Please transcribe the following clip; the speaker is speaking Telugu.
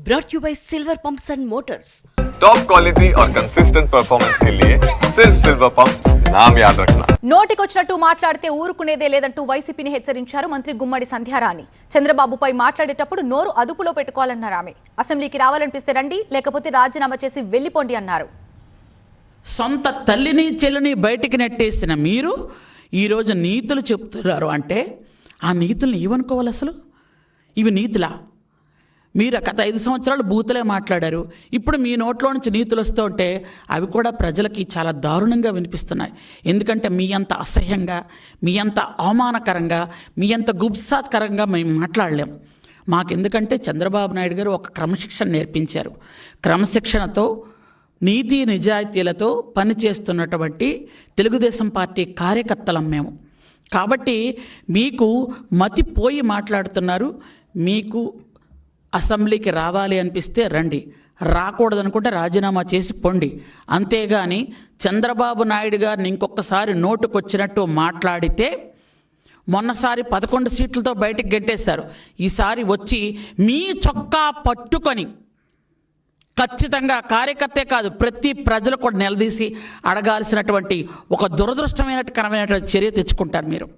brought you by Silver Pumps and Motors. Top quality और कंसिस्टेंट परफॉर्मेंस के लिए सिर्फ सिल्वर पंप्स नाम याद रखना। నోటికొచ్చినట్టు మాట్లాడితే ఊరుకునేదే లేదంటూ వైసీపీని హెచ్చరించారు మంత్రి గుమ్మడి సంధ్యారాణి. చంద్రబాబుపై మాట్లాడేటప్పుడు నోరు అదుపులో పెట్టుకోవాలన్నారు ఆమె. అసెంబ్లీకి రావాలనిపిస్తే రండి, లేకపోతే రాజీనామా చేసి వెళ్లిపోండి అన్నారు. సొంత తల్లిని చెల్లిని బయటికి నెట్టేసిన మీరు ఈరోజు నీతులు చెప్తున్నారు అంటే ఆ నీతులను ఏమనుకోవాలి? అసలు ఇవి నీతులా? మీరు గత 5 సంవత్సరాలు బూతులే మాట్లాడారు. ఇప్పుడు మీ నోట్లో నుంచి నీతులు వస్తూ ఉంటే అవి కూడా ప్రజలకి చాలా దారుణంగా వినిపిస్తున్నాయి. ఎందుకంటే మీ అంత అసహ్యంగా, మీ అంత అవమానకరంగా, మీ అంత గుబ్సాకరంగా మేము మాట్లాడలేం. మాకెందుకంటే చంద్రబాబు నాయుడు గారు ఒక క్రమశిక్షణ నేర్పించారు. క్రమశిక్షణతో నీతి నిజాయితీలతో పనిచేస్తున్నటువంటి తెలుగుదేశం పార్టీ కార్యకర్తలం మేము. కాబట్టి మీకు మతిపోయి మాట్లాడుతున్నారు. మీకు అసెంబ్లీకి రావాలి అనిపిస్తే రండి, రాకూడదనుకుంటే రాజీనామా చేసి పొండి. అంతేగాని చంద్రబాబు నాయుడు గారిని ఇంకొకసారి నోటుకొచ్చినట్టు మాట్లాడితే మొన్నసారి 11 సీట్లతో బయటికి గెంటేశారు. ఈసారి వచ్చి మీ చొక్కా పట్టుకొని ఖచ్చితంగా కార్యకర్తే కాదు ప్రతి ప్రజలు కూడా నిలదీసి అడగాల్సినటువంటి ఒక దురదృష్టమైనటువంటి చర్య తెచ్చుకుంటారు మీరు.